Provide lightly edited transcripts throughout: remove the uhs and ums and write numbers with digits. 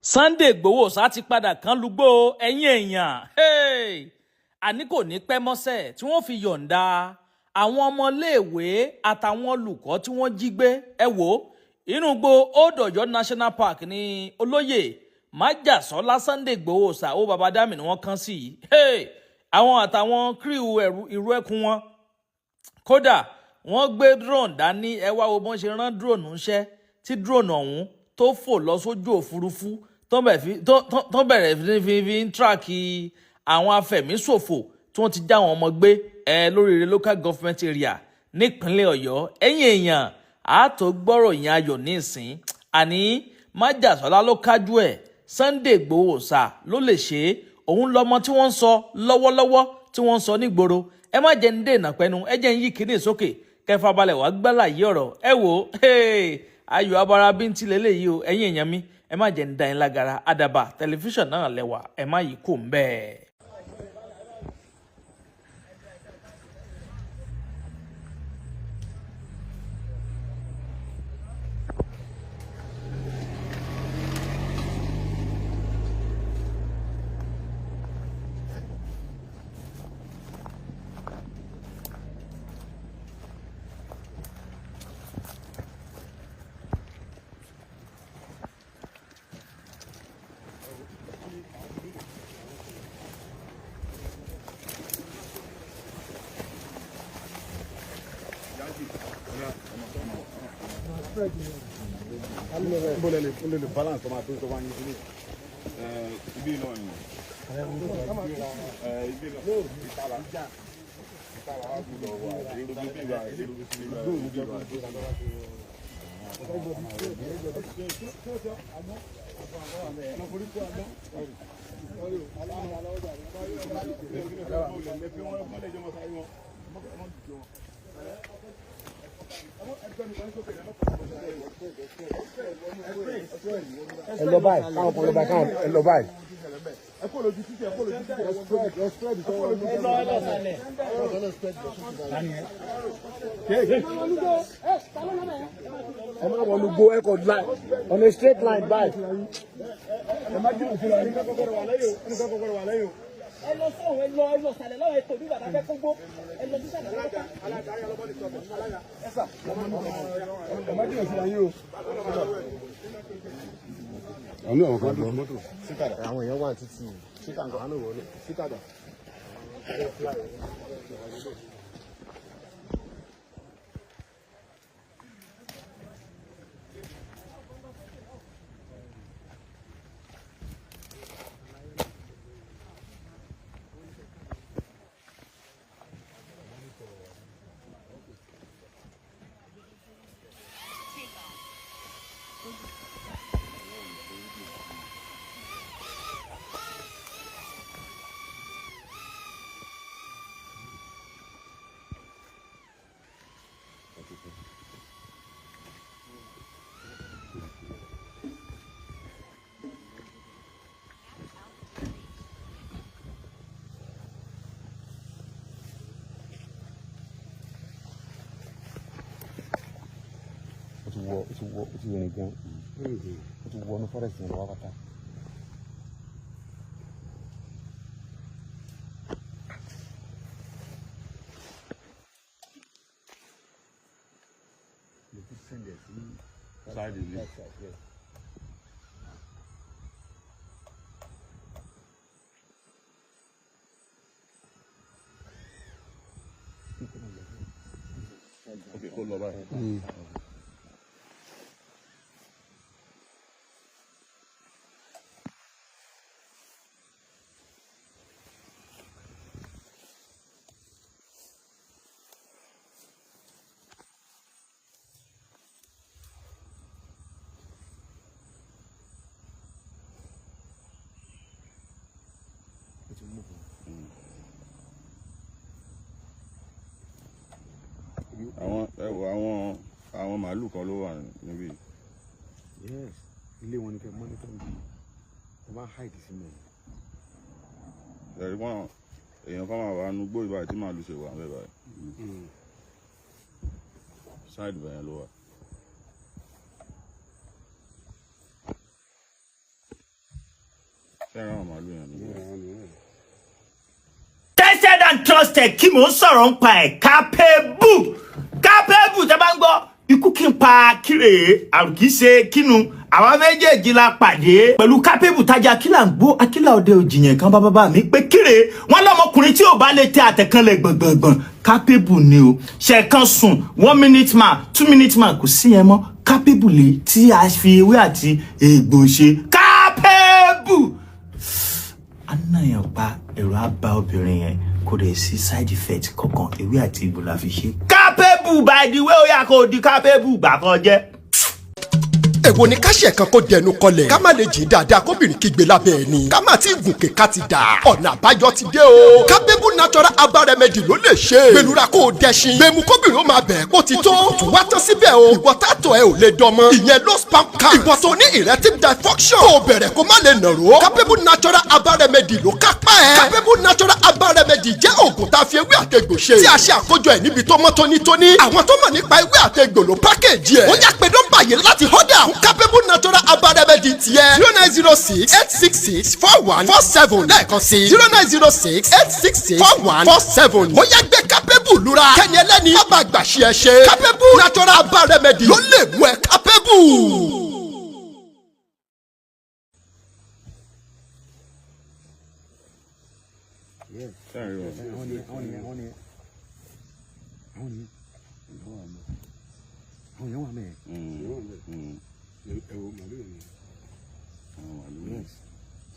Sunday Igboho sá ti padà kanlugbo ẹ̀yin èèyàn àní kò ní pẹ́ mọ́sẹ̀ tí wọ́n fi yọ̀ǹda àwọn ọmọléèwé àtàwọn olùkọ́ tí wọ́n jí gbé ẹ wò inú igbó Odoyo National Park ní olóyè májàsọ́lá Sunday Igboho sá ó baba dami ni wọ́n kàn sí àwọn àtàwọn kíríù ìrú ẹkùn wọn kódà wọ́n gbé drone dání ẹ wá wo bọ́n ṣe rán drone ńṣẹ́ tí drone ọ̀hún tó fò lọ sójú òfurufú tó bẹ̀rẹ̀ fi ń tíráàkì àwọn afẹ̀míṣòfò tí wọ́n ti já àwọn ọmọ gbé lóríire local government area nípínlẹ̀ Ọ̀yọ́ ẹ̀yin èèyàn àátó gbọ́rọ̀ yẹn ayọ̀ ní ìsín àní májàsọ́lá ló kájú ẹ̀ Sunday Igboho sá ló lè ṣe é òun lọmọ tí wọ́n ń sọ lọ́wọ́lọ́wọ́ tí wọ́n ń sọ nígboro ẹ má jẹ́ ń dènà pẹ́nu ẹ jẹ́ ń yí kíní sókè kẹfà balẹ̀ wá gbálàyé ọ̀rọ̀ ẹ wò ayọ̀ abara bíntì lélẹ́yìí o ẹ̀yin èèyàn mi ẹ má jẹ́ ń da yín lágara Àdàbà tẹlifíṣàn náà lẹ́wà ẹ má yí kò ń bẹ́ẹ̀. Le balance comme un peu comme un isolé. Il est là. Elle le baille, quand on le baille, quand elle le baille. On a straight line by. Àwọn èèyàn wà títí síkàdà àánú wọlé síkàdà. O ti wọ nìkan o ti wọ ní forest yẹn wá pátá. Okay, hold on, bye. Àwọn màálù kan ló wà níbí. Yes, ilé wọn ni kẹ́ mọ́nítọ̀ ń bí wọ́n bá hide sí mi. Ẹ̀rí wọn èèyàn kan máa wà nínú gbó ìbáyìí tí màálù ṣe wà níbẹ̀ báyìí. Ṣáìdì bẹ̀yẹn ló wà. Tested and trusted kí mò ń sọ̀rọ̀ ń pa ẹ̀ capable tẹ́ bá ń gbọ́ ikú kí n pa kíre àrùn kì í ṣe kínú àwa méjèèjì la pàdé pẹ̀lú capable tajà akílà ń gbó akílà òde òjìyàn kan bàbá mi pé kíre wọ́n lọ́mọkùnrin tí ò bá lè tẹ àtẹ̀kànlẹ̀ gbọ̀ngbọ̀ngbọ̀n capable ni o ṣẹ̀kan sùn 1 minute man 2 minute man kò sí yẹn mọ́ capable lè tí a fi ewé àti egbò ṣe capable anáyàn pa ẹ̀rọ àbá obìnrin yẹn kò dẹ̀ sí side effect kankan ewé àti egbò la fi ṣe. capable by the way ó yà kó di capable gbà kan jẹ́. èwo ni ká ṣe kan kó dẹnu kọlẹ̀ ká má lè jìn dáadáa kóbìnrin kígbe lábẹ́ ẹni ká má ti gùnkè ká ti dà ọ̀nà àbáyọ ti dé o capable natural herbal remedy ló lè ṣe gbẹlura kó o dẹṣin gbẹmu kóbìnrin ó máa bẹ̀ kó ti tó tún wá tán síbẹ̀ o ìwọ tààtọ̀ ẹ ò lè dánmọ́ ìyẹn low sperm count ìwọ tó ní erectile dysfunction kó o bẹ̀rẹ̀ kó má lè nàró capable natural herbal remedy ló kápá ẹ̀ capable natural herbal remedy jẹ́ oògùn tá a fi ewé àtegbò ṣe tí a ṣe àkójọ ẹ̀ níbi tó mọ́ tónítóní àwọn tó mọ̀ nípa ewé àtegbò ló pákéjì ẹ̀ ó yá pé nọ́mbà yìí láti họ́dà capable natural herbal remedy tiẹ̀ 0906-866-4147 lẹ́ẹ̀kan sí 0906-866-4147 ó yá gbé capable lura kẹ́ni ẹlẹ́ni má bàa gbà ṣe ẹ ṣe capable natural herbal remedy ló lè mú ẹ capable.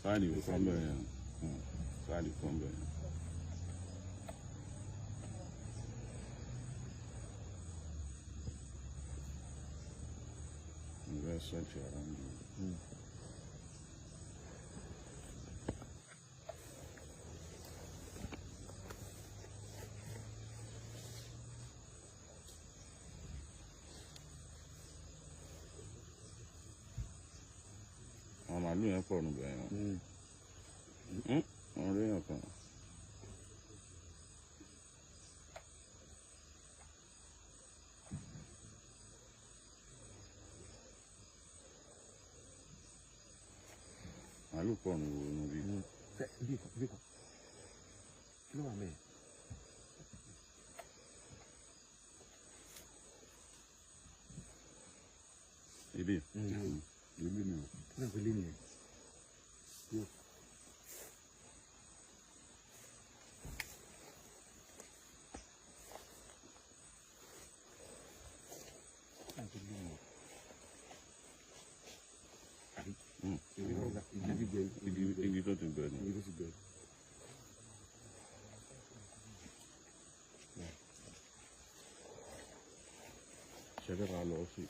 Sáàdì fún bẹ́ẹ̀ yẹn. Sáàdì fún bẹ́ẹ̀ yẹn. Ìwé ṣọ́ọ̀ṣì ara ń bí. Àwọn màálù yẹn pọ̀ níbẹ̀ yẹn. Wọ́n rí yàn kan. Màálù pọ̀ níbi. Kí ló wà mẹ́ẹ̀? Ibi. Ibi ni o. Náà fi lé nìyẹn. Igi tó ti bẹ̀rẹ̀ ni. Ṣẹ́fẹ́ ká lọ sí.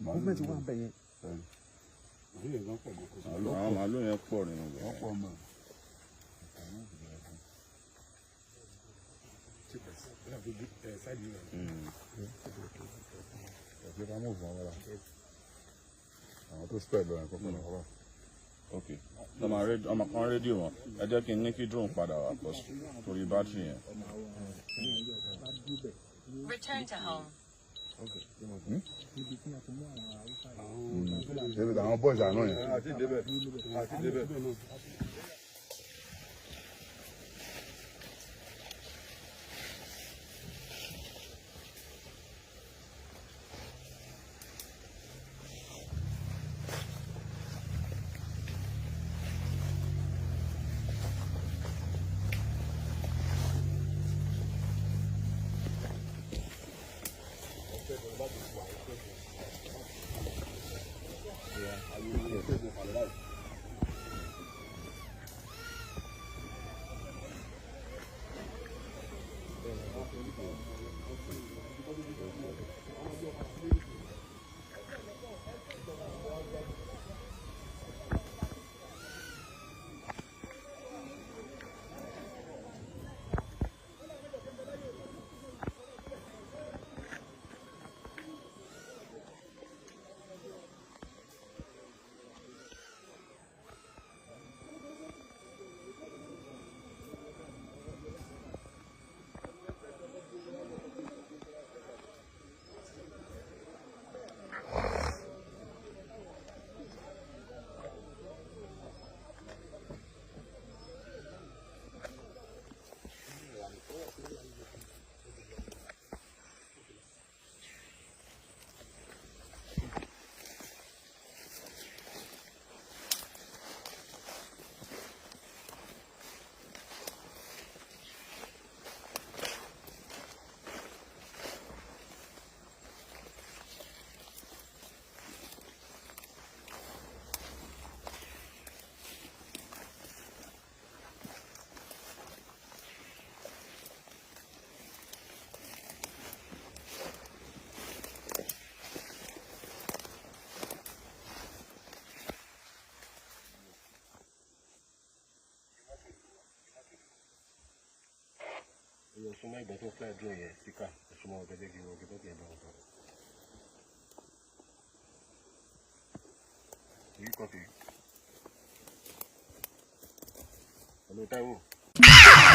Movement wà bẹ́ẹ̀ yẹn. Àwọn màálù yẹn pọ̀ nínú ibẹ̀. Wọ́n pọ̀ mọ́. Àwọn tó spẹ̀ lọ ẹ̀kọ́ pẹ̀lú ọ̀rọ̀. Ok. Ọmọ kan rédíò wọn. Ẹ jẹ́ kí n ní kí drone padà wá pọ̀ torí bátìrì yẹn. Return to home. Àwọn bọ́ọ̀sì àná yẹn. Àti débẹ̀. súnmọ́ ìgbà tó fly drone yẹn síkà ẹ súnmọ́ ọ̀gẹ́dẹ́ kí wọ́n gẹ́gẹ́ bí ẹ bá wọn sọ̀rọ̀. èyí kọ́ sí. Hello, Táíwò.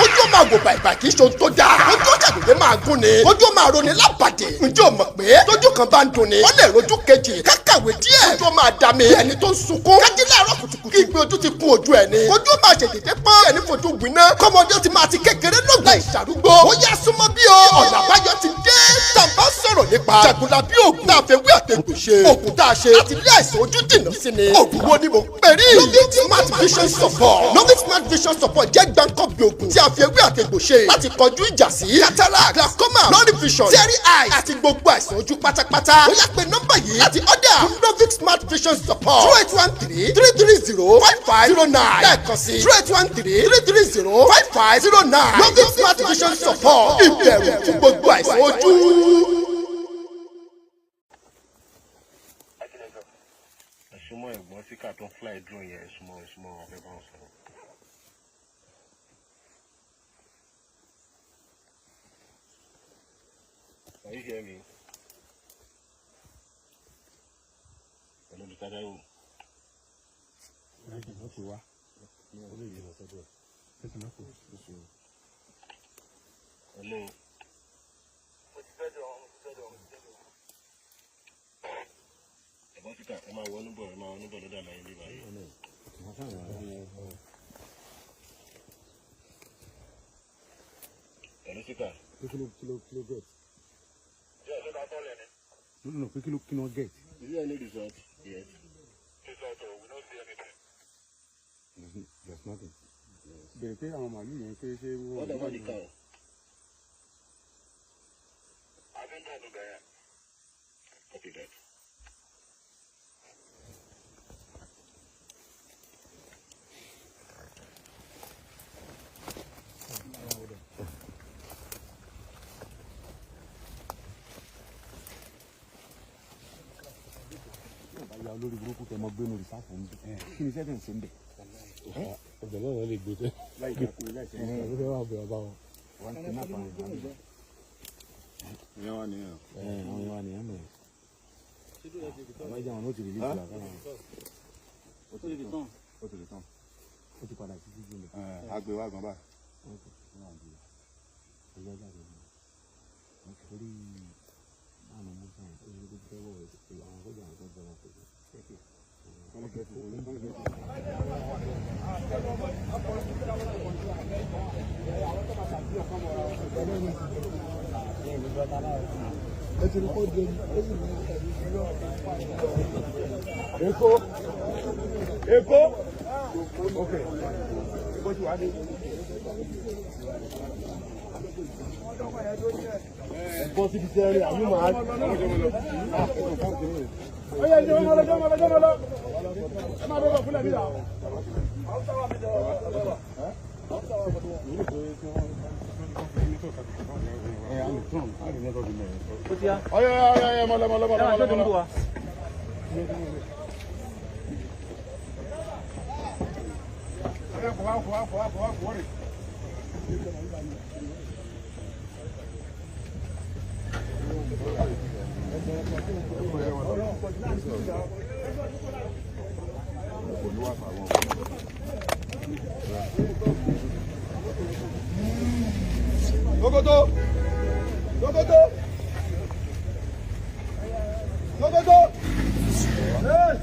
ojú ó máa wò bàìbà kì í ṣe ohun tó dáa ojú ó jàdùdé máa gún ni ojú ó máa roni lábàdé ǹjẹ́ o mọ̀ pé tójú kan bá ń dùn ni ó lè rojú kejì kákàwé díẹ̀ ojú ó máa dà mí ẹni tó ń sunkún kájí láàárọ̀ kùtùkùtù kí gbé ojú ti kún ojú ẹ̀ ni ojú ó máa ṣèdèdè pọ́n ẹni fojú gbiná kọ́mọdé ti máa ti kékeré lọ́gbà ìṣàrúgbó ó yá súnmọ́ bí o ọ̀nà àbáyọ ti dé tàbá sọ̀rọ̀ nípa jagunlabi ògùn tá a fẹ́ wí àtẹ̀gbò ṣe ògùn tá a ṣe láti lé àìsàn ojú jìnnà sí ni ògùn wo ni mò ń pè rí Novit Smart Vision Support Novit Smart Vision Support jẹ́ gbàǹkọ́gbì ògùn tí a fi ewé àtẹ̀gbò ṣe láti kọjú ìjà sí cataract glaucoma blurry vision teary eyes àti gbogbo àìsàn ojú pátápátá ó yá pé nọ́mbà yìí láti order Novit Smart Vision Support 08133305509 lẹ́ẹ̀kan sí 08133305509 Novit Smart Vision Support ìbẹ̀rù fún gbogbo àìsàn ojú. ẹ súnmọ́ ẹ̀gbọ́n síkà tó fly drone yẹn ẹ súnmọ́ wọn fẹ́ bá wọn sọ̀rọ̀. Can you hear me? Hello, Mr. Táíwò. Hello. Ẹ̀gbọ́n síkà ẹ máa wọnú bọ̀ lọ́dọ̀ àlàyé ní báyìí. Hello, síkà. Kilo get. No, kilo get. Is there any result yet? There's nothing. Bẹ̀rẹ̀ pé àwọn màálù yẹn ṣe wọ́n. What about the cow? Copy that. Olórí burúkú tẹ mọ gbénu rìsáàfù ń bẹ kí ni sẹ́dẹ̀ ń ṣe ń bẹ̀. ọ̀dọ̀ náà wọ́n lè gbé tẹ́. láì jẹ́ kó láì sẹ́yìn. ọ̀dọ̀ náà wà bẹ̀rẹ̀ bá wọn. wọ́n ti náà pa àwọn ìgbà. ìyẹn wà nìyẹn. àwọn ìyẹn wà nìyẹn mẹ́rin. àwọn ìjà wọn ló ti rí lísì àkàrà wọn. ó ti rí tán. ó ti padà sí sísè lọ. àgbẹ̀ wa gan báyìí. torí àwọn ọmọ sáà ó ní kó fẹ́ wọ̀ àwọn ọgọ́jà àwọn tó bẹ̀rẹ̀ pẹ̀lú. Èkó. Okay. What you want? Possibility are you mad? Oye, yo no lo. Ẹ máa bọ̀ fúnlẹ̀ nílà. Oye, mọ́lẹ̀. Dogodo. Hey,